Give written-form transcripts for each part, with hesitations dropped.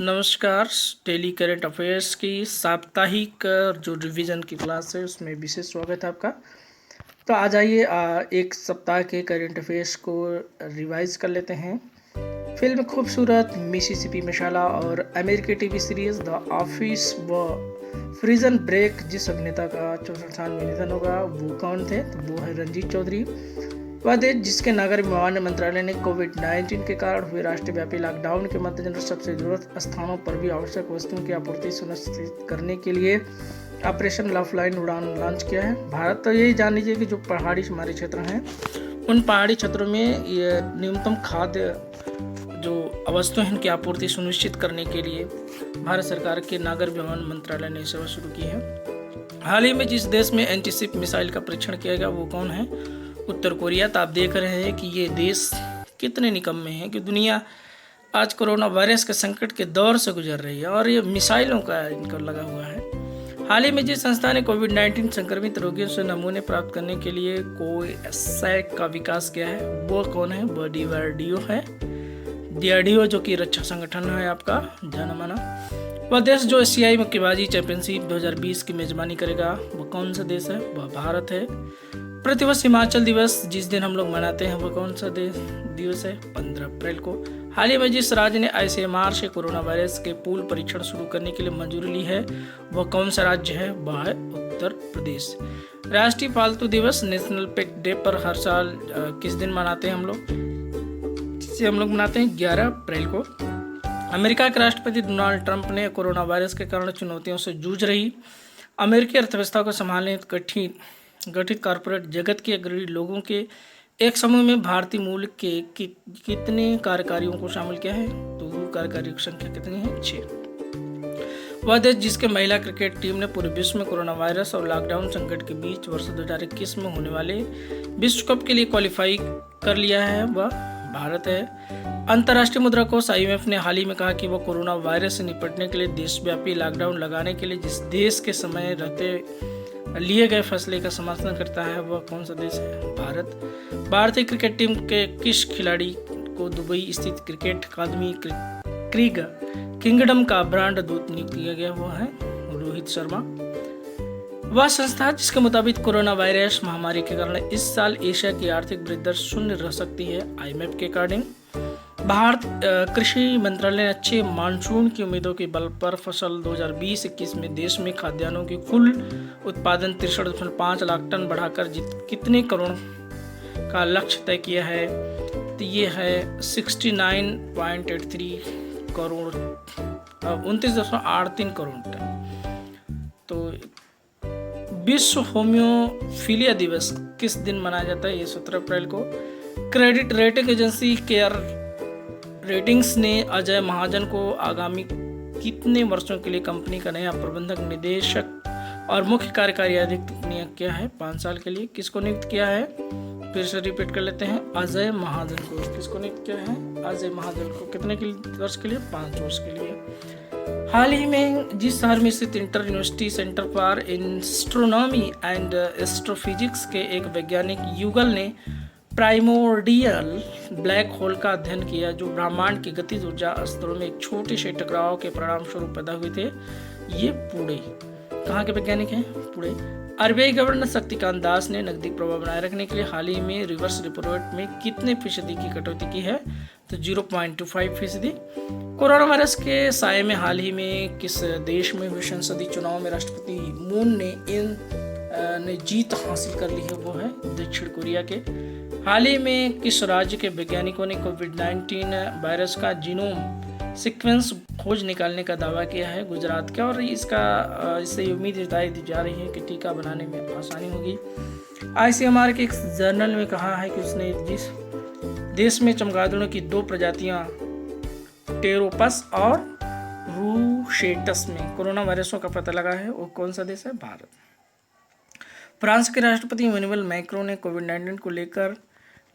नमस्कार। Daily current affairs की साप्ताहिक जो रिवीजन की क्लास है उसमें विशेष स्वागत है आपका। तो आज आइए एक सप्ताह के करंट अफेयर्स को रिवाइज कर लेते हैं। फिल्म खूबसूरत, मिसिसिपी मशाला और अमेरिकी टीवी सीरीज द ऑफिस व प्रिजन ब्रेक जिस अभिनेता का 64 साल में निधन होगा वो कौन थे? तो वो है रणजीत चौधरी। वह देश जिसके नागरिक विमानन मंत्रालय ने कोविड-19 के कारण हुए राष्ट्रव्यापी लॉकडाउन के मद्देनजर सबसे जरूरत स्थानों पर भी आवश्यक वस्तुओं की आपूर्ति सुनिश्चित करने के लिए ऑपरेशन लाइफलाइन उड़ान लॉन्च किया है। भारत तो यही जान लीजिए कि जो पहाड़ी हमारे क्षेत्र हैं उन पहाड़ी क्षेत्रों में ये न्यूनतम खाद्य जो वस्तुएं हैं उनकी आपूर्ति सुनिश्चित करने के लिए भारत सरकार के नागरिक विमानन मंत्रालय ने सेवा शुरू की है। हाल ही में जिस देश में एंटीशिप मिसाइल का परीक्षण किया गया वो कौन है? उत्तर कोरिया। तो आप देख रहे हैं कि ये देश कितने निकम्मे हैं कि दुनिया आज कोरोना वायरस के संकट के दौर से गुजर रही है और ये मिसाइलों का इनका लगा हुआ है। हाल ही में जिस संस्था ने कोविड-19 संक्रमित रोगियों से नमूने प्राप्त करने के लिए कोवैक्सीन का विकास किया है वो कौन है? वो डीआरडीओ है। डीआरडीओ जो कि रक्षा संगठन है आपका जाना माना। वह देश जो एशियाई मुक्केबाजी चैंपियनशिप 2020 की मेजबानी करेगा वो कौन सा देश है? वह भारत है। प्रतिवर्ष हिमाचल दिवस जिस दिन हम लोग मनाते हैं वो कौन सा दिवस है? 15 अप्रैल को। हाल ही में जिस राज्य ने आईसीएमआर से कोरोना वायरस के पूल परीक्षण शुरू करने के लिए मंजूरी ली है वह कौन सा राज्य है? वह है उत्तर प्रदेश। राष्ट्रीय पालतू दिवस नेशनल पेट डे पर हर साल किस दिन मनाते हैं हम लोग? जिसे हम लोग मनाते हैं 11 अप्रैल को। अमेरिका के राष्ट्रपति डोनाल्ड ट्रंप ने कोरोना वायरस के कारण चुनौतियों से जूझ रही अमेरिकी अर्थव्यवस्था को संभालने गठित कॉरपोरेट जगत के अग्रणी लोगों के एक समूह में भारतीय मूल के कितने कार्यकारियों को शामिल किया है? तो वो कार्यकारियों की संख्या कितनी है? 6। वह देश जिसके महिला क्रिकेट टीम ने पूरे विश्व में कोरोना वायरस और लॉकडाउन संकट के बीच वर्ष 2021 में होने वाले विश्व कप के लिए क्वालिफाई कर लिया है वह भारत है। अंतर्राष्ट्रीय मुद्रा कोष IMF ने हाल ही में कहा कि वह कोरोना वायरस से निपटने के लिए देशव्यापी लॉकडाउन लगाने के लिए जिस देश के समय रहते लिए गए फैसले का समर्थन करता है वह कौन सा देश है? भारत। भारतीय क्रिकेट टीम के किस खिलाड़ी को दुबई स्थित क्रिकेट अकादमी क्रिग किंगडम का ब्रांड दूत नियुक्त किया गया? वो है रोहित शर्मा। वह संस्था जिसके मुताबिक कोरोना वायरस महामारी के कारण इस साल एशिया की आर्थिक वृद्धि दर 0 रह सकती है IMF के अकॉर्डिंग। भारत कृषि मंत्रालय ने अच्छे मानसून की उम्मीदों के बल पर फसल 2020-21 में देश में खाद्यान्नों की कुल उत्पादन 63.5 लाख टन बढ़ाकर कितने करोड़ का लक्ष्य तय किया है? तो ये है 69.83 करोड़ 29.83 करोड़ टन। तो विश्व होम्योफीलिया दिवस किस दिन मनाया जाता है? ये 17 अप्रैल को। Credit rating agency care ratings ने अजय महाजन को आगामी कितने वर्षों के लिए कंपनी का नया प्रबंधक निदेशक और मुख्य कार्यकारी अधिकारी नियुक्त किया है? 5 साल के लिए। किसको नियुक्त किया है? फिर से रिपीट कर लेते हैं, अजय महाजन को। किसको नियुक्त किया है? अजय महाजन को। कितने वर्ष के लिए? 5 वर्ष के लिए। हाल ही में जिस शहर में स्थित inter university centre for astronomy and astrophysics के एक वैज्ञानिक युगल ने प्राइमोर्डियल ब्लैक होल का अध्ययन किया जो ब्रह्मांड की गतिज ऊर्जा स्तरों में एक छोटे से टकराव के परिणाम स्वरूप पैदा हुए थे। ये पुणे। कहाँ के वैज्ञानिक हैं? पुणे। RBI गवर्नर शक्तिकांत दास ने नकदी प्रवाह बनाए रखने के लिए हाल ही में रिवर्स रेपो रेट में कितने फीसदी की कटौती की है? तो 0.25%। कोरोना वायरस के साये में हाल ही में किस देश में हुए संसदीय चुनाव में राष्ट्रपति मून ने जीत हासिल कर ली है? वो है दक्षिण कोरिया के। हाल ही में किस राज्य के वैज्ञानिकों ने कोविड-19 वायरस का जीनोम सीक्वेंस खोज निकालने का दावा किया है? गुजरात का। और इससे उम्मीद जताई दी जा रही है कि टीका बनाने में आसानी होगी। ICMR के एक जर्नल में कहा है कि उसने जिस देश में चमगादड़ों की 2 प्रजातियां टेरोपस और रूशेटस में कोरोना वायरसों का पता लगा है वो कौन सा देश है? भारत। फ्रांस के राष्ट्रपति इमैनुअल मैक्रों ने कोविड-19 को लेकर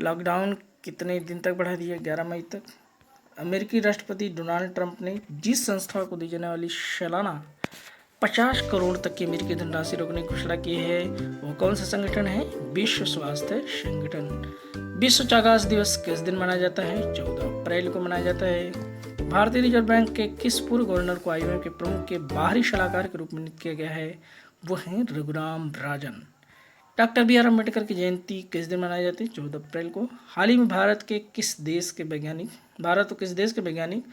लॉकडाउन कितने दिन तक बढ़ा दिया? 11 मई तक। अमेरिकी राष्ट्रपति डोनाल्ड ट्रंप ने जिस संस्था को दी जाने वाली सालाना 50 करोड़ तक की अमेरिकी धनराशि रोकने की घोषणा की है वो कौन सा संगठन है? विश्व स्वास्थ्य संगठन। विश्व चागास दिवस किस दिन मनाया जाता है? 14 अप्रैल को मनाया जाता है। भारतीय रिजर्व बैंक के किस पूर्व गवर्नर को IMF के प्रमुख के बाहरी सलाहकार के रूप में नियुक्त किया गया है? वो हैं रघुराम राजन। डॉक्टर BR अम्बेडकर की जयंती किस दिन मनाई जाती है? 14 अप्रैल को। हाल ही में भारत और किस देश के वैज्ञानिक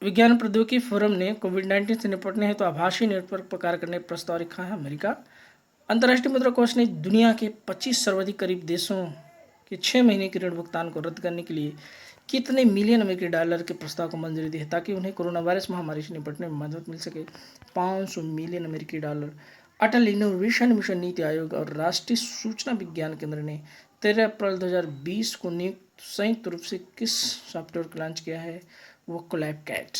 विज्ञान प्रौद्योगिकी फोरम ने कोविड-19 से निपटने हेतु आभासी नेटवर्क पर कार्य करने का प्रस्ताव रखा है? अमेरिका। अंतर्राष्ट्रीय मुद्रा कोष ने दुनिया के 25 सर्वाधिक करीब देशों के 6 महीने के ऋण भुगतान को रद्द करने के लिए कितने मिलियन अमेरिकी डॉलर के प्रस्ताव को मंजूरी दी है ताकि उन्हें कोरोना वायरस महामारी से निपटने में मदद मिल सके? 500 मिलियन अमेरिकी डॉलर। अटल इनोवेशन मिशन, नीति आयोग और राष्ट्रीय सूचना विज्ञान केंद्र ने 13 अप्रैल 2020 को संयुक्त रूप से किस सॉफ्टवेयर को लॉन्च किया है? वो कोलैब कैट।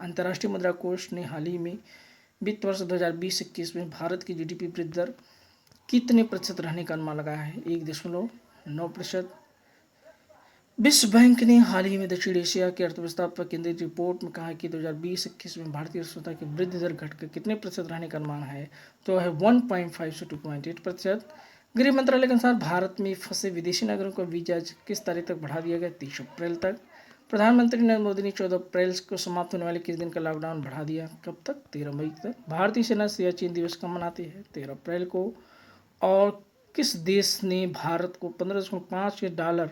अंतर्राष्ट्रीय मुद्रा कोष ने हाल ही में वित्त वर्ष 2020-21 में भारत की GDP वृद्धि दर कितने प्रतिशत रहने का अनुमान लगाया है? 1.9%। विश्व बैंक ने हाल ही में दक्षिण एशिया की अर्थव्यवस्था पर केंद्रित रिपोर्ट में कहा कि 2020-21 में भारतीय अर्थव्यवस्था की वृद्धि दर घटकर कितने प्रतिशत रहने का अनुमान है? तो है 1.5 से 2.8%। गृह मंत्रालय के अनुसार भारत में फंसे विदेशी नागरिकों का वीजा किस तारीख तक बढ़ा दिया गया? 30 अप्रैल तक। प्रधानमंत्री नरेंद्र मोदी ने 14 अप्रैल को समाप्त होने वाले किस दिन का लॉकडाउन बढ़ा दिया? कब तक? 13 मई तक। भारतीय सेना सियाचिन दिवस कब मनाती है? 13 अप्रैल को। और किस देश ने भारत को $15.5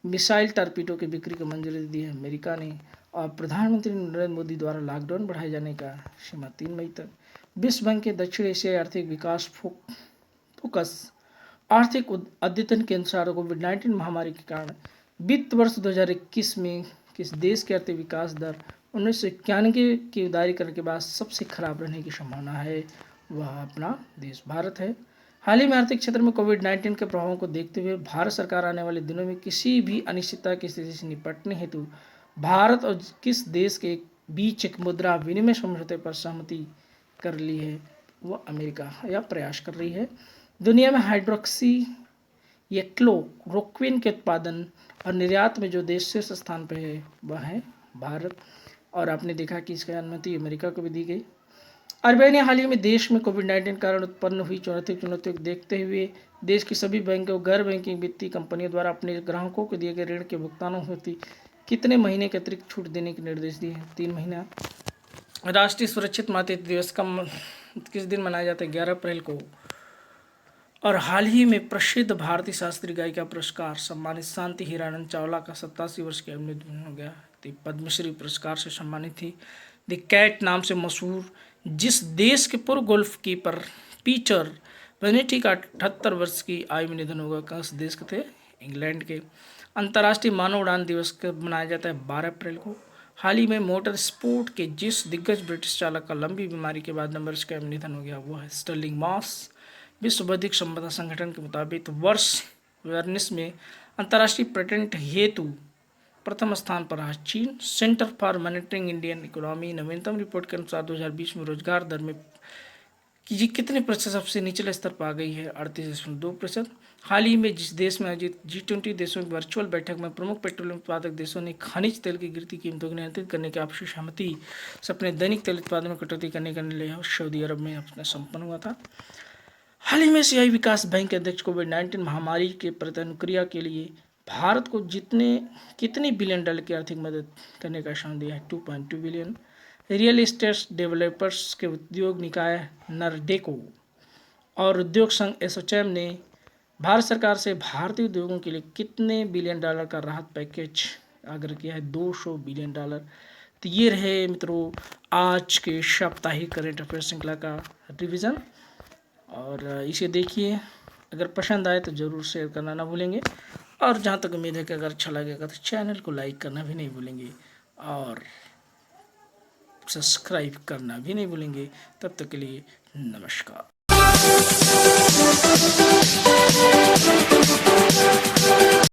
मिसाइल टारपीडो की बिक्री की मंजूरी दी है? अमेरिका ने। और प्रधानमंत्री नरेंद्र मोदी द्वारा लॉकडाउन बढ़ाए जाने का सीमा 3 मई तक। विश्व बैंक के दक्षिण एशियाई आर्थिक विकास फोकस आर्थिक अद्यतन के अनुसार कोविड-19 महामारी के कारण वित्त वर्ष 2021 में किस देश की आर्थिक विकास दर 1991 के उदारीकरण के बाद सबसे खराब रहने की संभावना है? वह अपना देश भारत है। हाल ही में आर्थिक क्षेत्र में कोविड-19 के प्रभावों को देखते हुए भारत सरकार आने वाले दिनों में किसी भी अनिश्चितता की स्थिति से निपटने हेतु भारत और किस देश के बीच एक मुद्रा विनिमय समझौते पर सहमति कर ली है? वो अमेरिका या प्रयास कर रही है। दुनिया में हाइड्रोक्सी क्लोरोक्विन के उत्पादन और निर्यात में जो देश शीर्ष स्थान पर है वह है भारत। और आपने देखा कि इसकी अनुमति अमेरिका को भी दी गई। RBI ने हाल ही में देश में कोविड-19 कारण उत्पन्न हुई चुनौतियों को देखते हुए देश की सभी बैंकों और गैर बैंकिंग वित्तीय कंपनियों द्वारा अपने ग्राहकों को दिए गए ऋण के भुगतानों हेतु कितने महीने के अतिरिक्त छूट देने के निर्देश दिए हैं? 3 महीना। राष्ट्रीय सुरक्षित मातृत्व दिवस किस दिन मनाया जाता है? 11 अप्रैल को। और हाल ही में प्रसिद्ध भारतीय शास्त्रीय गायिका पुरस्कार सम्मानित शांति हीरानंद चावला का 87 वर्ष की उम्र में हो गया। पद्मश्री पुरस्कार से सम्मानित थी। द कैट नाम से मशहूर जिस देश के पूर्व गोल्फ कीपर पीटर वेनेटी का 78 वर्ष की आयु में निधन होगा? किस देश के थे? इंग्लैंड के। अंतर्राष्ट्रीय मानव उड़ान दिवस कब मनाया जाता है? 12 अप्रैल को। हाल ही में मोटर स्पोर्ट के जिस दिग्गज ब्रिटिश चालक का लंबी बीमारी के बाद 9 वर्ष का निधन हो गया वो है स्टर्लिंग मॉस। विश्व बौद्धिक संपदा संगठन के मुताबिक वर्ष 2019 में अंतर्राष्ट्रीय पेटेंट हेतु प्रथम स्थान पर रहा चीन। Centre for monitoring Indian economy नवीनतम रिपोर्ट के अनुसार 2020 में रोजगार दर में कितने प्रतिशत सबसे निचले स्तर पर आ गई है? 38.2%। हाल ही में जिस देश में आयोजित G20 देशों की वर्चुअल बैठक में प्रमुख पेट्रोलियम उत्पादक देशों ने खनिज तेल की गिरती कीमतों को नियंत्रित करने की आपसी सहमति से अपने दैनिक तेल उत्पादन में कटौती करने का निर्णय सऊदी अरब में अपना संपन्न हुआ था। हाल ही में एशियाई विकास बैंक के अध्यक्ष कोविड-19 महामारी के प्रतिक्रिया के लिए भारत को कितने बिलियन डॉलर की आर्थिक मदद करने का आश्वासन दिया है? 2.2 बिलियन। रियल एस्टेट डेवलपर्स के उद्योग निकाय नर्डेको और उद्योग संघ एसोचैम ने भारत सरकार से भारतीय उद्योगों के लिए कितने बिलियन डॉलर का राहत पैकेज आग्रह किया है? 200 बिलियन डॉलर। तो ये रहे मित्रों आज के साप्ताहिक करेंट अफेयर श्रृंखला का रिवीजन। और इसे देखिए, अगर पसंद आए तो ज़रूर शेयर करना ना भूलेंगे। और जहाँ तक उम्मीद है कि अगर अच्छा लगेगा तो चैनल को लाइक करना भी नहीं भूलेंगे और सब्सक्राइब करना भी नहीं भूलेंगे। तब तक के लिए नमस्कार।